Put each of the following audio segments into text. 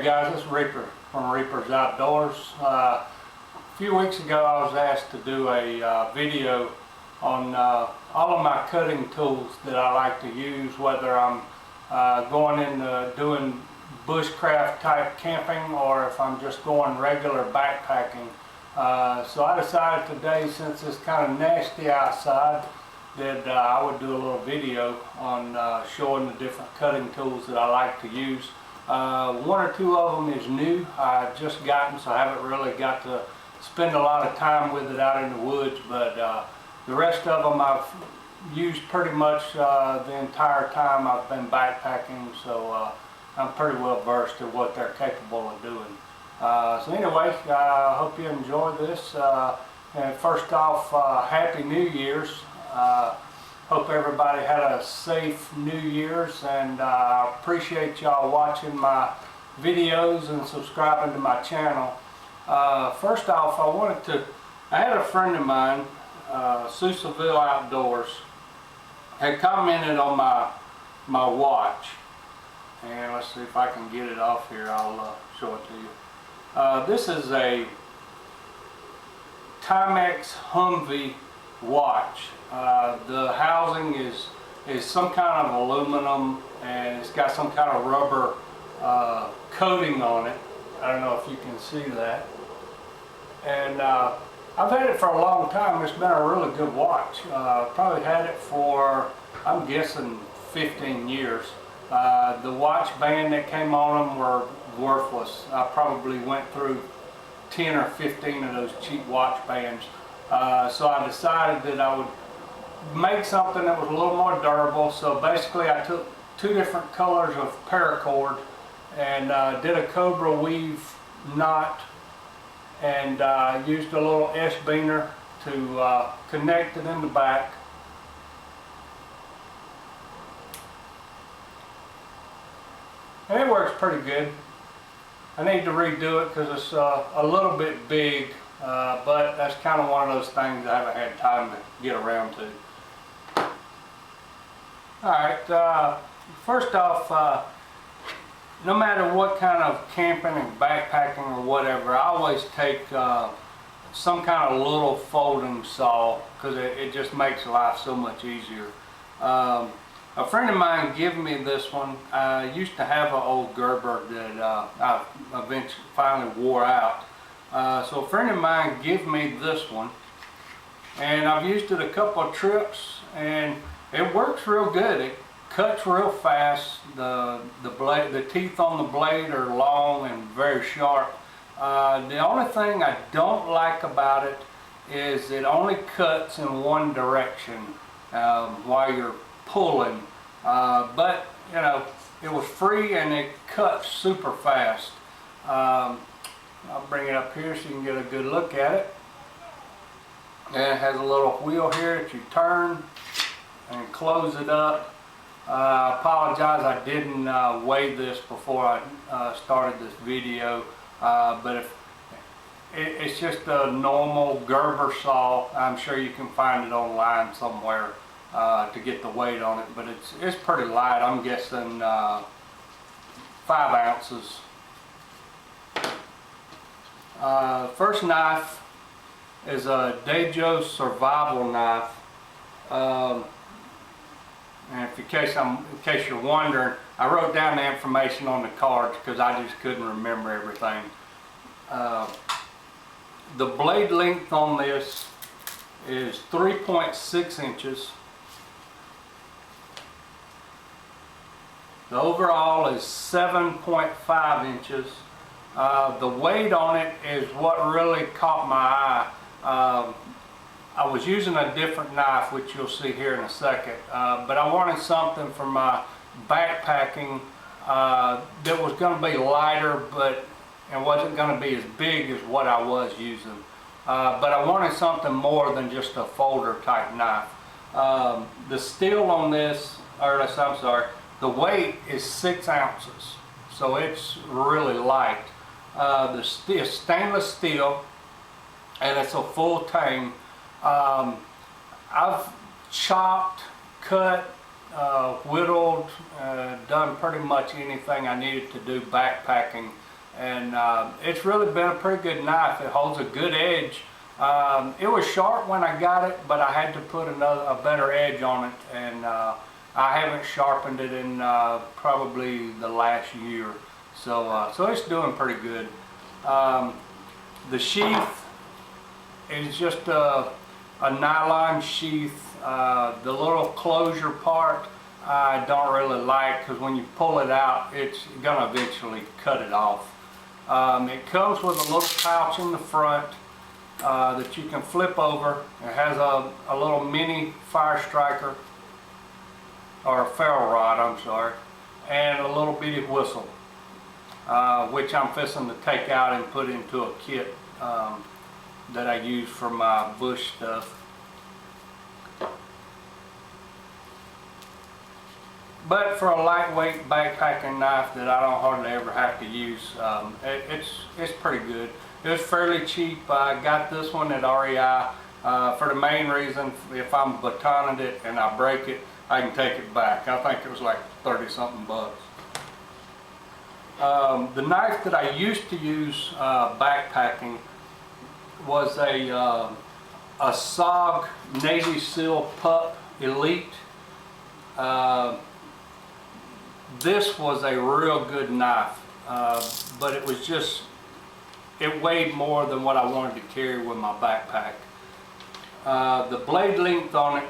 Guys, this is Reaper from Reaper's Outdoors. A few weeks ago I was asked to do a video on all of my cutting tools that I like to use, whether I'm going into doing bushcraft type camping or if I'm just going regular backpacking. So I decided today, since it's kind of nasty outside, that I would do a little video on showing the different cutting tools that I like to use. One or two of them is new. I've just gotten, so I haven't really got to spend a lot of time with it out in the woods, but the rest of them I've used pretty much the entire time I've been backpacking, so I'm pretty well versed in what they're capable of doing. So anyway, I hope you enjoy this. And first off, Happy New Year's. Hope everybody had a safe New Year's, and I appreciate y'all watching my videos and subscribing to my channel. First off, I had a friend of mine, Sawback Outdoors, had commented on my watch, and let's see if I can get it off here. I'll show it to you. This is a Timex Humvee watch. The housing is some kind of aluminum, and it's got some kind of rubber coating on it. I don't know if you can see that. And I've had it for a long time. It's been a really good watch. Probably had it for, I'm guessing, 15 years. The watch band that came on them were worthless. I probably went through 10 or 15 of those cheap watch bands. So I decided that I would make something that was a little more durable. So basically I took two different colors of paracord and did a cobra weave knot, and used a little S-beaner to connect it in the back. And it works pretty good. I need to redo it because it's a little bit big, but that's kind of one of those things I haven't had time to get around to. Alright, first off, no matter what kind of camping and backpacking or whatever, I always take some kind of little folding saw, because it just makes life so much easier. A friend of mine gave me this one. I used to have an old Gerber that I eventually finally wore out. So a friend of mine gave me this one, and I've used it a couple of trips, and it works real good. It cuts real fast. The teeth on the blade are long and very sharp. The only thing I don't like about it is it only cuts in one direction while you're pulling. But you know, it was free and it cuts super fast. I'll bring it up here so you can get a good look at it. And it has a little wheel here that you turn and close it up. I apologize, I didn't weigh this before I started this video, but it's just a normal Gerber saw. I'm sure you can find it online somewhere to get the weight on it, but it's pretty light. I'm guessing 5 ounces. First knife is a Dajo survival knife. And in case you're wondering, I wrote down the information on the cards because I just couldn't remember everything. The blade length on this is 3.6 inches. The overall is 7.5 inches. The weight on it is what really caught my eye. I was using a different knife, which you'll see here in a second, but I wanted something for my backpacking that was going to be lighter, but it wasn't going to be as big as what I was using. But I wanted something more than just a folder type knife. The steel on this, I'm sorry, the weight is 6 ounces, so it's really light. The stainless steel, and it's a full tang. I've chopped, cut, whittled, done pretty much anything I needed to do backpacking and it's really been a pretty good knife. It holds a good edge. It was sharp when I got it, but I had to put a better edge on it, and I haven't sharpened it in probably the last year. So it's doing pretty good. The sheath is just a nylon sheath. The little closure part I don't really like, because when you pull it out, it's gonna eventually cut it off. It comes with a little pouch in the front that you can flip over. It has a little mini fire striker, or a ferrule rod, I'm sorry, and a little bitty whistle, which I'm fixing to take out and put into a kit that I use for my bush stuff. But for a lightweight backpacking knife that I don't hardly ever have to use, it's pretty good. It was fairly cheap. I got this one at REI for the main reason, if I'm batoning it and I break it, I can take it back. I think it was like 30 something bucks. The knife that I used to use backpacking was a SOG Navy SEAL Pup Elite. This was a real good knife, but it was just, it weighed more than what I wanted to carry with my backpack. The blade length on it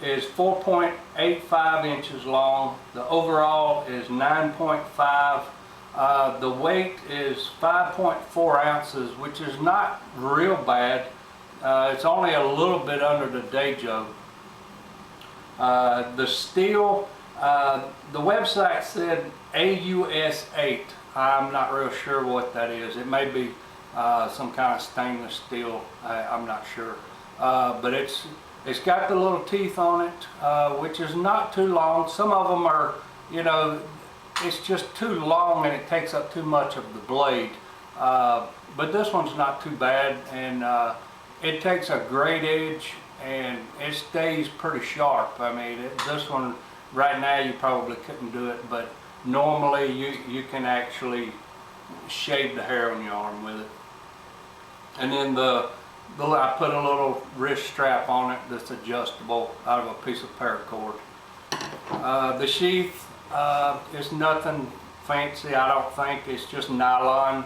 is 4.85 inches long. The overall is 9.5. The weight is 5.4 ounces, which is not real bad. It's only a little bit under the Dejo. The steel, the website said AUS 8. I'm not real sure what that is. It may be some kind of stainless steel. I'm not sure. But it's got the little teeth on it, which is not too long. Some of them are, you know, it's just too long and it takes up too much of the blade. But this one's not too bad, and it takes a great edge and it stays pretty sharp. I mean, this one right now you probably couldn't do it, but normally you can actually shave the hair on your arm with it. And then I put a little wrist strap on it that's adjustable out of a piece of paracord. The sheath is nothing fancy, I don't think. It's just nylon.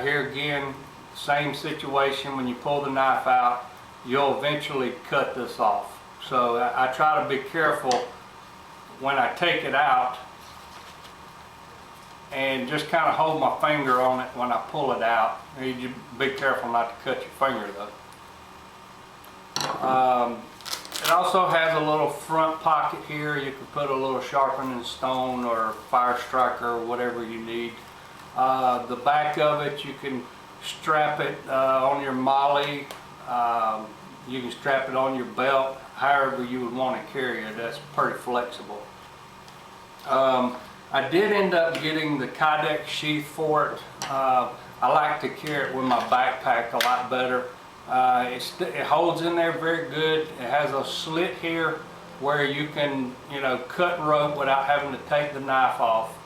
Here again, same situation. When you pull the knife out, you'll eventually cut this off. So I try to be careful when I take it out, and just kind of hold my finger on it when I pull it out. You need to be careful not to cut your finger though. It also has a little front pocket here. You can put a little sharpening stone or fire striker or whatever you need. The back of it, you can strap it on your molly. You can strap it on your belt, however you would want to carry it. That's pretty flexible. I did end up getting the Kydex sheath for it. I like to carry it with my backpack a lot better. It holds in there very good. It has a slit here where you can, you know, cut rope without having to take the knife off.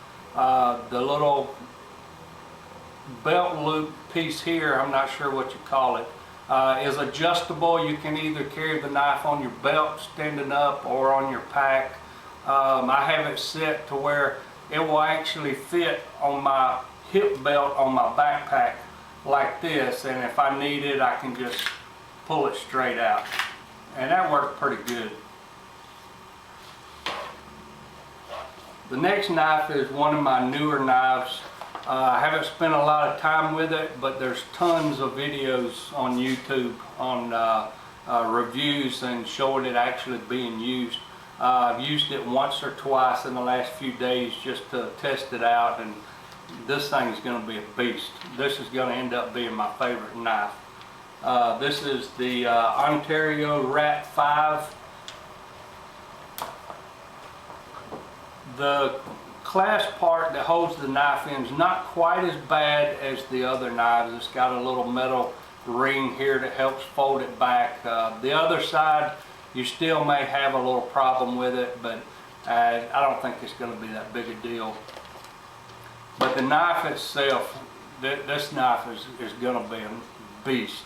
The little belt loop piece here, I'm not sure what you call it, is adjustable. You can either carry the knife on your belt standing up or on your pack. I have it set to where it will actually fit on my hip belt on my backpack like this, and if I need it, I can just pull it straight out, and that worked pretty good. The next knife is one of my newer knives. I haven't spent a lot of time with it, but there's tons of videos on YouTube on reviews and showing it actually being used. I've used it once or twice in the last few days just to test it out, and this thing is going to be a beast. This is going to end up being my favorite knife. This is the Ontario Rat 5. The clasp part that holds the knife in is not quite as bad as the other knives. It's got a little metal ring here that helps fold it back. The other side, you still may have a little problem with it, but I don't think it's going to be that big a deal. But the knife itself, this knife is going to be a beast.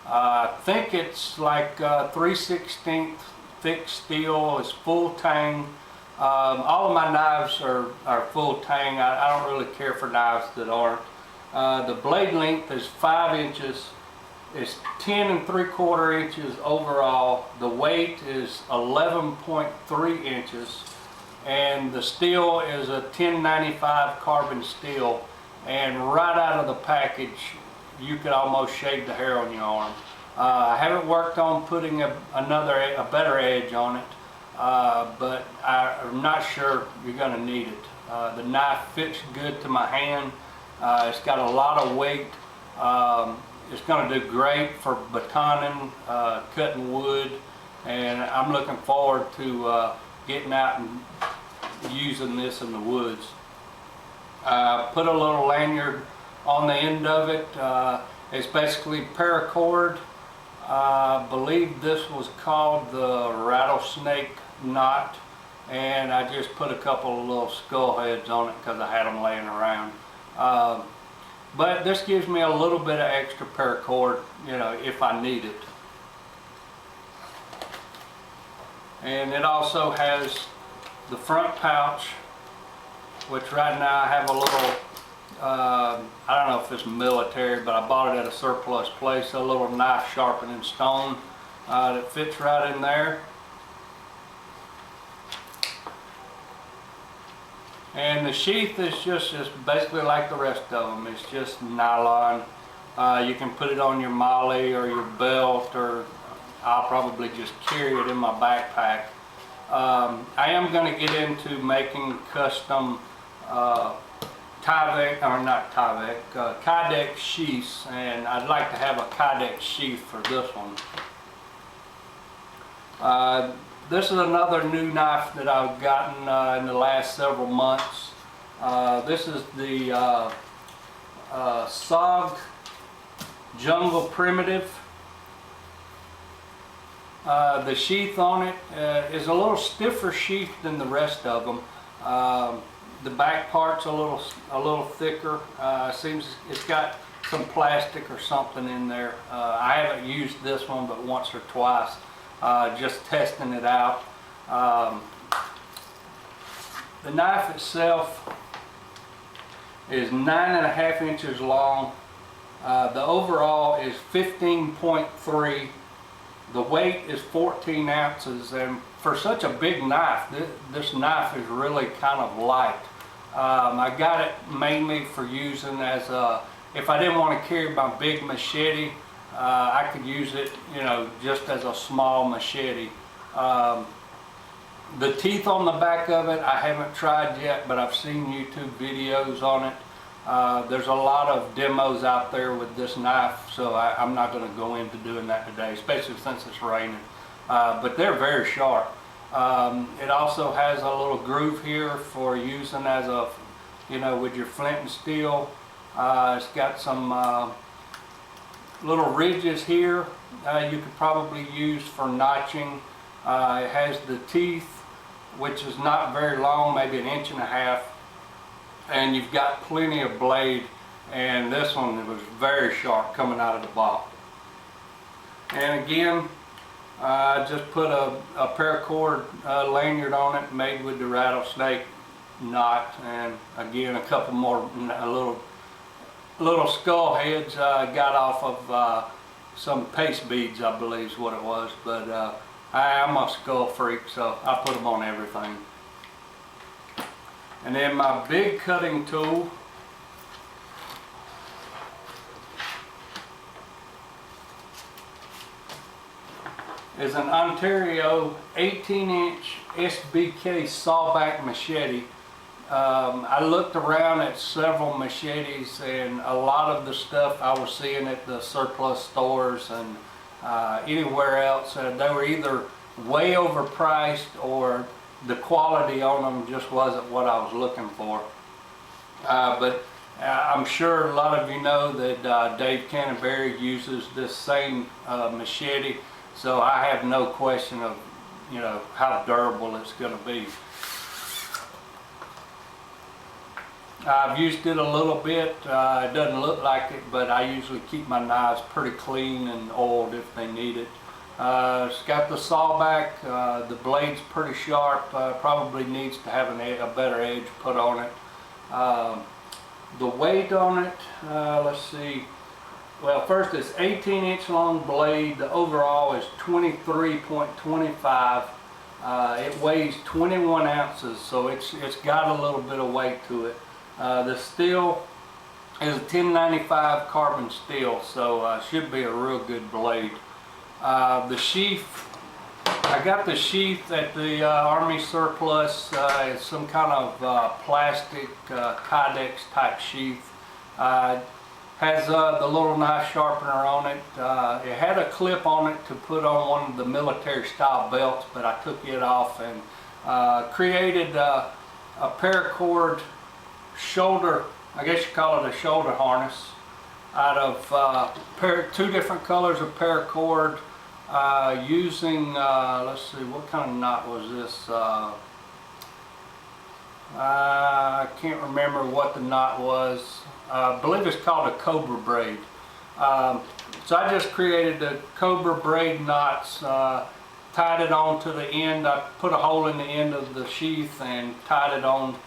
I think it's like 3/16 thick steel. It's full tang. All of my knives are full tang. I don't really care for knives that aren't. The blade length is 5 inches. It's 10 3/4 inches overall. The weight is 11.3 inches. And the steel is a 1095 carbon steel. And right out of the package, you could almost shave the hair on your arm. I haven't worked on putting a better edge on it, but I'm not sure you're going to need it. The knife fits good to my hand. It's got a lot of weight. It's going to do great for batoning, cutting wood, and I'm looking forward to getting out and using this in the woods. Put a little lanyard on the end of it. It's basically paracord. I believe this was called the rattlesnake knot, and I just put a couple of little skull heads on it because I had them laying around. But this gives me a little bit of extra paracord, you know, if I need it. And it also has the front pouch, which right now I have a little, I don't know if it's military, but I bought it at a surplus place, a little knife sharpening stone that fits right in there. And the sheath is just basically like the rest of them. It's just nylon. You can put it on your molly or your belt, or I'll probably just carry it in my backpack. I am going to get into making custom Kydex sheaths, and I'd like to have a Kydex sheath for this one. This is another new knife that I've gotten in the last several months. This is the Sawback Jungle Primitive. The sheath on it is a little stiffer sheath than the rest of them. The back part's a little thicker. Seems it's got some plastic or something in there. I haven't used this one but once or twice, just testing it out. The knife itself is 9.5 inches long. The overall is 15.3. The weight is 14 ounces, and for such a big knife, this knife is really kind of light. I got it mainly for using as a, if I didn't want to carry my big machete, I could use it, you know, just as a small machete. The teeth on the back of it, I haven't tried yet, but I've seen YouTube videos on it. There's a lot of demos out there with this knife, so I'm not going to go into doing that today, especially since it's raining. But they're very sharp. It also has a little groove here for using as a, you know, with your flint and steel. It's got some little ridges here you could probably use for notching. It has the teeth, which is not very long, maybe 1.5 inches. And you've got plenty of blade, and this one was very sharp coming out of the box. And again, I just put a paracord lanyard on it made with the rattlesnake knot, and again a couple more little skull heads I got off of some paste beads, I believe is what it was. But I'm a skull freak, so I put them on everything. And then my big cutting tool is an Ontario 18-inch SBK Sawback Machete. I looked around at several machetes, and a lot of the stuff I was seeing at the surplus stores and anywhere else, they were either way overpriced or the quality on them just wasn't what I was looking for. But I'm sure a lot of you know that Dave Canterbury uses this same machete, so I have no question of, you know, how durable it's going to be. I've used it a little bit. It doesn't look like it, but I usually keep my knives pretty clean and oiled if they need it. It's got the sawback. The blade's pretty sharp. Probably needs to have a better edge put on it. The weight on it, let's see. Well, first it's 18-inch long blade. The overall is 23.25. It weighs 21 ounces, so it's got a little bit of weight to it. The steel is a 1095 carbon steel, so should be a real good blade. The sheath, I got the sheath at the Army surplus. It's some kind of plastic Kydex type sheath. Has the little knife sharpener on it. It had a clip on it to put on one of the military style belts, but I took it off and created a paracord shoulder, I guess you call it a shoulder harness, out of two different colors of paracord, using, let's see, what kind of knot was this? I can't remember what the knot was. I believe it's called a cobra braid. So I just created the cobra braid knots, tied it on to the end. I put a hole in the end of the sheath and tied it on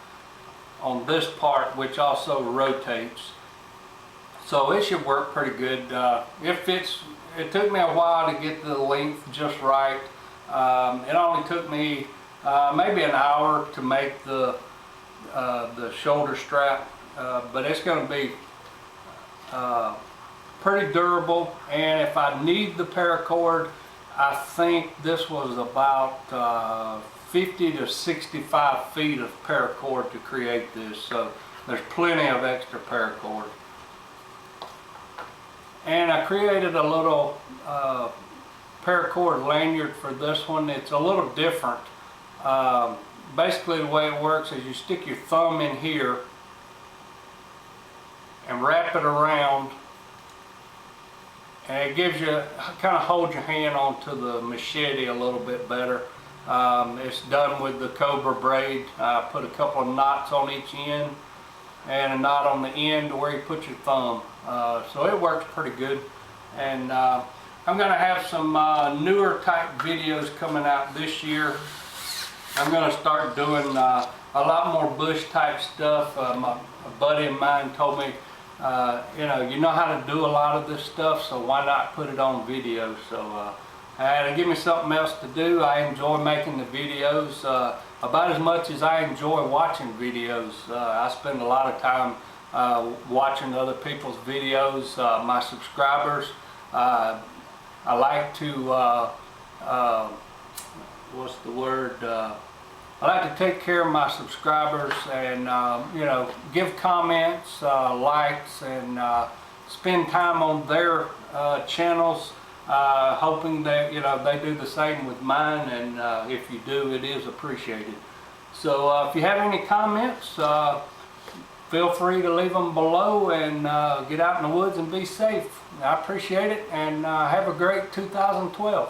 this part, which also rotates. So it should work pretty good. It took me a while to get the length just right. It only took me maybe an hour to make the shoulder strap. But it's going to be pretty durable, and if I need the paracord, I think this was about 50 to 65 feet of paracord to create this, so there's plenty of extra paracord. And I created a little paracord lanyard for this one. It's a little different. Basically the way it works is you stick your thumb in here and wrap it around, and it gives you, kind of holds your hand onto the machete a little bit better. It's done with the cobra braid. I put a couple of knots on each end and a knot on the end where you put your thumb. So it works pretty good. And I'm going to have some newer type videos coming out this year. I'm going to start doing a lot more bush type stuff. A buddy of mine told me, you know how to do a lot of this stuff, so why not put it on video? So to give me something else to do. I enjoy making the videos about as much as I enjoy watching videos. I spend a lot of time watching other people's videos. My subscribers, I like to what's the word? I like to take care of my subscribers and give comments, likes, and spend time on their channels, hoping that they do the same with mine, and if you do, it is appreciated. So if you have any comments, feel free to leave them below, and get out in the woods and be safe. I appreciate it, and have a great 2012.